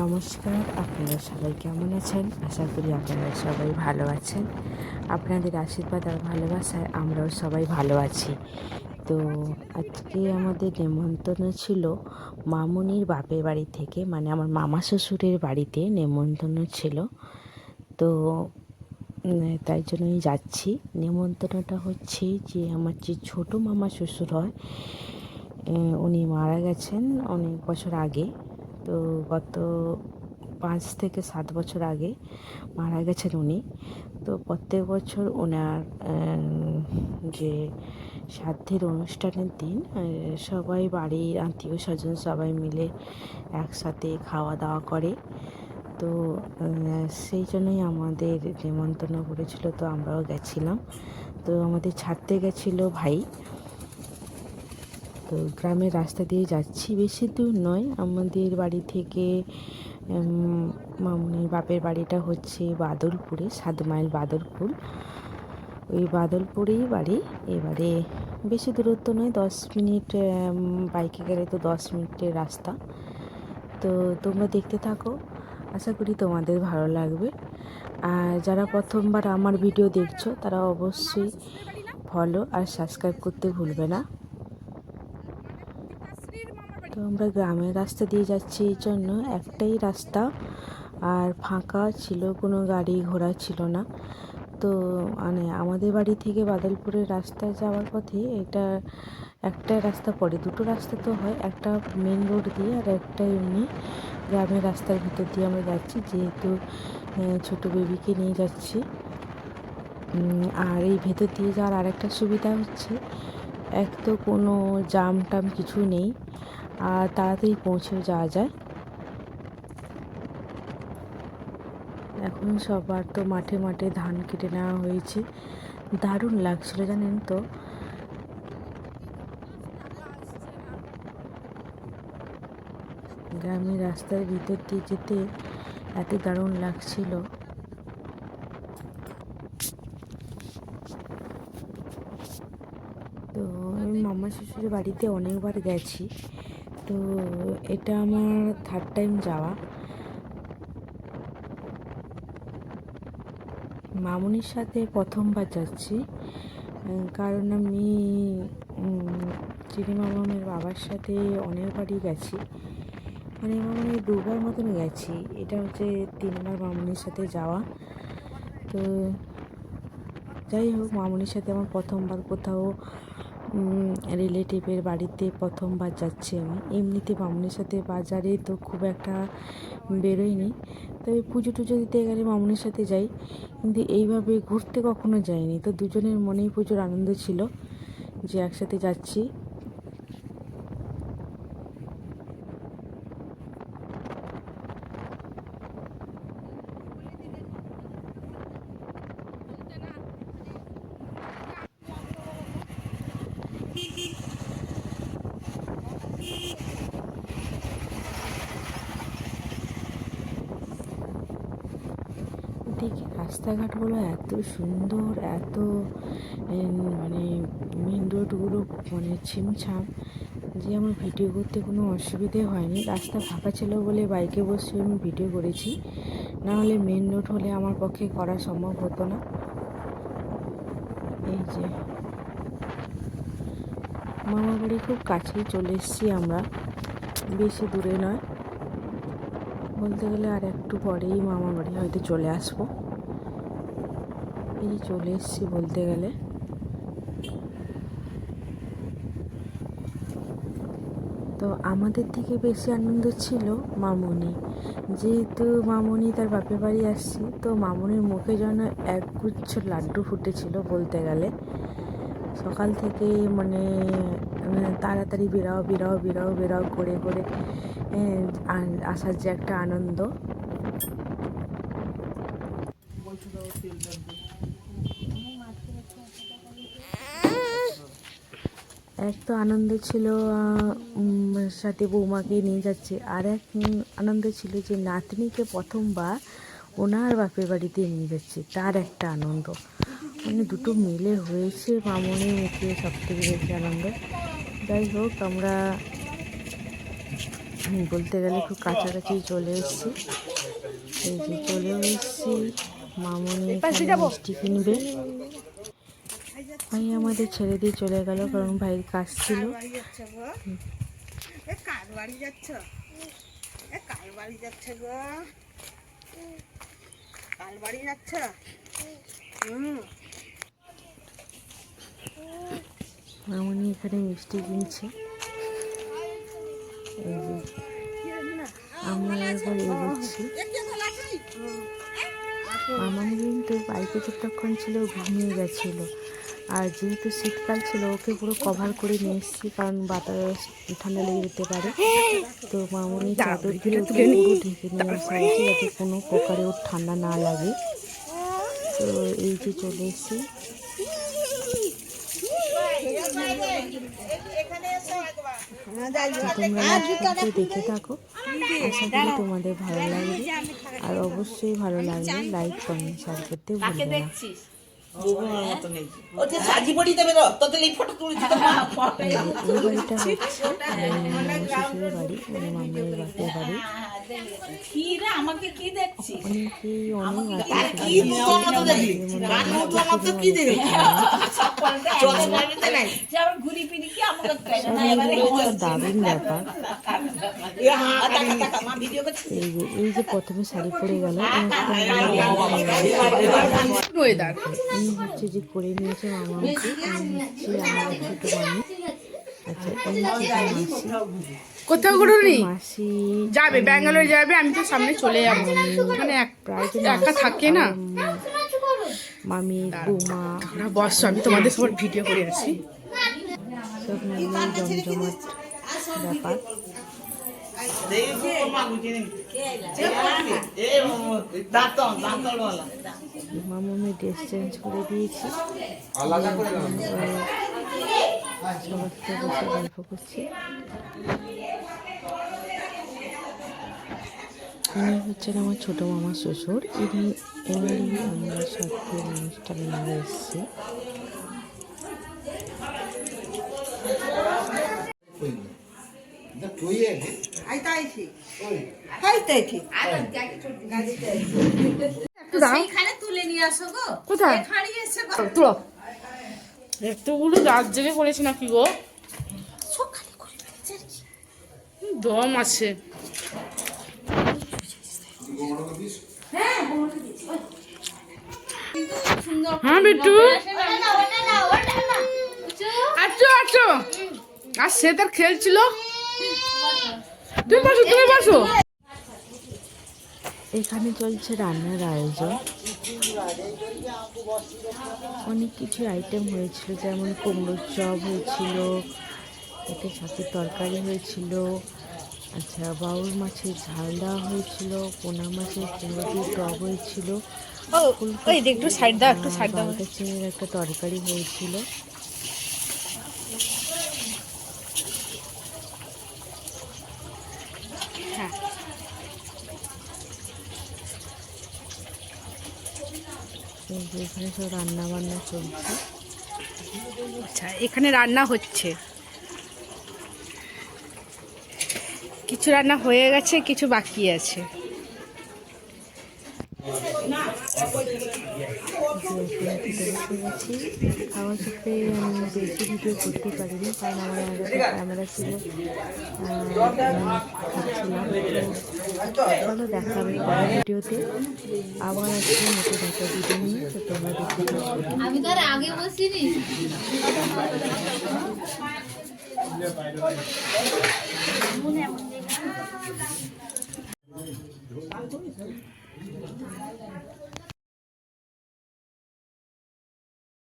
নমস্কার, আপনারা সবাই কেমন আছেন? আশা করি আপনারা সবাই ভালো আছেন। আপনাদের আশীর্বাদ আর ভালোবাসায় আমরাও সবাই ভালো আছি। তো আজকে আমাদের নেমন্তন্ন ছিল মামুনির বাপের বাড়ি থেকে, মানে আমার মামা শ্বশুরের বাড়িতে নেমন্তন্ন ছিল। তো তাই জন্যই যাচ্ছি। নেমন্তন্নটা হচ্ছে যে আমার যে ছোটো মামা শ্বশুর হয়, উনি মারা গেছেন অনেক বছর আগে। তো গত 5 থেকে 7 বছর আগে মারা গেছেন উনি। তো প্রত্যেক বছর ওনার যে শ্রাদ্ধের অনুষ্ঠানের দিন সবাই বাড়ির আত্মীয় স্বজন সবাই মিলে একসাথে খাওয়া দাওয়া করে। তো সেই জন্যই আমাদের নেমন্তন্ন করেছিল, তো আমরাও গেছিলাম। তো আমাদের ছাড়তে গেছিলো ভাই। তো গ্রামের রাস্তা দিয়ে যাচ্ছি, বেশি দূর নয় আমাদের বাড়ি থেকে। মামুনির বাপের বাড়িটা হচ্ছে বাদলপুরে, 7 মাইল বাদলপুর। ওই বাদলপুরেই বাড়ি। এবারে বেশি দূরত্ব নয়, 10 মিনিট, বাইকে গেলে তো 10 মিনিটের রাস্তা। তো তোমরা দেখতে থাকো, আশা করি তোমাদের ভালো লাগবে। আর যারা প্রথমবার আমার ভিডিও দেখছো তারা অবশ্যই ফলো আর সাবস্ক্রাইব করতে ভুলবে না। তো আমরা গ্রামের রাস্তা দিয়ে যাচ্ছি, এই জন্য একটাই রাস্তা আর ফাঁকা ছিল, কোনো গাড়ি ঘোড়া ছিল না। তো মানে আমাদের বাড়ি থেকে বাদলপুরের রাস্তা যাওয়ার পথে এটা একটা রাস্তা পড়ে, দুটো রাস্তা তো হয়, একটা মেন রোড দিয়ে আর একটা এমনি গ্রামের রাস্তার ভিতর দিয়ে আমরা যাচ্ছি, যেহেতু ছোটো বেবিকে নিয়ে যাচ্ছি। আর এই ভেতর দিয়ে যাওয়ার আরেকটা সুবিধা হচ্ছে, এক তো কোনো জাম টাম কিছু নেই আর তাড়াতাড়ি পৌঁছেও যাওয়া যায়। এখন সবার তো মাঠে মাঠে ধান কেটে নেওয়া হয়েছে, দারুণ লাগছিল জানেন তো। গ্রামের রাস্তার ভিতর দিয়ে যেতে এত দারুণ লাগছিল। তো আমি মামা শ্বশুরের বাড়িতে অনেকবার গেছি, তো এটা আমার 3rd টাইম যাওয়া। মামুনির সাথে প্রথমবার যাচ্ছি, কারণ আমি চিনি মামামের বাবার সাথে অনেকবারই গেছি, মানে মামুনি 2বার মতন গেছি, এটা হচ্ছে 3বার মামুনির সাথে যাওয়া। তো যাই হোক, মামুনির সাথে আমার প্রথমবার কোথাও রিলেটিভের বাড়িতে প্রথমবার যাচ্ছি আমি। এমনিতে মামুনির সাথে বাজারে তো খুব একটা বেরোইনি, তবে পুজো টুজো দিতে গেলে মামুনির সাথে যাই, কিন্তু এইভাবে ঘুরতে কখনো যাইনি। তো দুজনের মনেই প্রচুর আনন্দ ছিল যে একসাথে যাচ্ছি। দেখি রাস্তাঘাটগুলো এত সুন্দর, এত মানে মেন রোডগুলো মানে ছিমছাম, যে আমার ভিডিও করতে কোনো অসুবিধে হয়নি। রাস্তা ফাঁকা ছিল বলে বাইকে বসে আমি ভিডিও করেছি, না হলে মেন রোড হলে আমার পক্ষে করা সম্ভব হতো না। এই যে মামা বাড়ি খুব কাছেই চলে এসেছি আমরা, বেশি দূরে নয়, বলতে গেলে আর একটু পরেই মামা বাড়ি হয়তো চলে আসবো। এই চলে এসেছি বলতে গেলে। তো আমাদের থেকে বেশি আনন্দ ছিল মামুনি, যেহেতু মামুনি তার বাপের বাড়ি আসছে, তো মামুনির মুখে যেন একগুচ্ছ লাড্ডু ফুটেছিল বলতে গেলে। সকাল থেকে মানে তাড়াতাড়ি বেরাও বেরাও বেরাও বেরাও করে করে আসার যে একটা আনন্দ। এক তো আনন্দ ছিল সাথে বৌমাকে নিয়ে যাচ্ছে, আর এক আনন্দ ছিল যে নাতনিকে প্রথমবার ওনার বাপের বাড়িতে নিয়ে যাচ্ছে, তার একটা আনন্দ। মানে দুটো মিলে হয়েছে মামনির মুখে সব থেকে বেশি আনন্দ। যাই হোক, আমরা বলতে গেলে খুব কাছাকাছি চলে এসেছি। এই যে চলেও এসেছি। মামনি মিষ্টি কিনবে। ভাই আমাদের ছেড়ে দিয়ে চলে গেল, কারণ ভাইয়ের কাজ ছিল। মামনি এখানে মিষ্টি কিনছে। আমরা এবার এগোচ্ছি। মামনি কিন্তু বাইকে যতক্ষণ ছিল ঘুমিয়ে গেছিল, আর যেহেতু শীতকাল ছিল ওকে পুরো কভার করে নিয়ে এসেছি, কারণ বাতাস ঠান্ডা লেগে যেতে পারে। তো মামনি চাদর দিয়ে ওকে পুরো ঢেকে নিয়ে আসা হয়েছে যাতে কোনো প্রকারে ওর ঠান্ডা না লাগে। তো এই যে চলে এসেছি। তোমরা দেখে থাকো, আশা করি তোমাদের ভালো লাগবে। আর অবশ্যই ভালো লাগলে লাইক কমেন্ট শেয়ার করতে ভুলবে না। এই বাড়িটা হচ্ছে শ্বশুরের বাড়ি, মানে মামার বাপের বাড়ি। অনেকেই অনেক দারুণ ব্যাপার। এই যে প্রথমে শাড়ি পরে গেল, এই হচ্ছে যে করে নিয়েছে মামা, হচ্ছে আমার ছোট মামি। আচ্ছা, এই হচ্ছে মাসি। কোথাও করুনি মাসি যাবে, ব্যাঙ্গালোর যাবে, আমি তো সামনে চলে যাবো, মানে একা থাকে না। মামি, বৌমা, বস, আমি তোমাদের সবার ভিডিও করে আছি। সব মিলিয়ে জমজমাট ব্যাপার। মামনি ড্রেস চেঞ্জ করে দিয়েছি। সবার সাথে বসে গল্প করছি। ইনি হচ্ছেন আমার ছোটো মামার শ্বশুর। এনারই আমরা সাথে অনুষ্ঠানে নিয়ে এসেছি। এতগুলো রাত জেগে করেছি নাকি গো, দম আছে। হ্যাঁ বিট্টু, আচ্ছা আচ্ছা, আর সে তার খেলছিল। তুমি বসো। এখানে চলছে রান্নার আয়োজন। অনেক কিছু আইটেম হয়েছিল, যেমন কুমড়োর চপ হয়েছিল, এতে শাকের তরকারি হয়েছিল, আচ্ছা বাউল মাছের ঝাল দেওয়া হয়েছিল, পোনা মাছের কুমড়ো দিয়ে টক হয়েছিল, বাউলটা চিংড়ির একটা তরকারি হয়েছিল। এখানে সব রান্না বান্না চলছে। আচ্ছা, এখানে রান্না হচ্ছে, কিছু রান্না হয়ে গেছে, কিছু বাকি আছে। খাওয়া খেতে আমি বেশি ভিডিও করতে পারিনি, কারণ আমার একটা ক্যামেরা ছিল, খাচ্ছিলাম। চলো দেখা হবে পরের ভিডিওতে, আবার আজকে নতুন একটা ভিডিও নিয়ে। তো তোমরা দেখতে থাকো। আমি তার আগে বসিনি।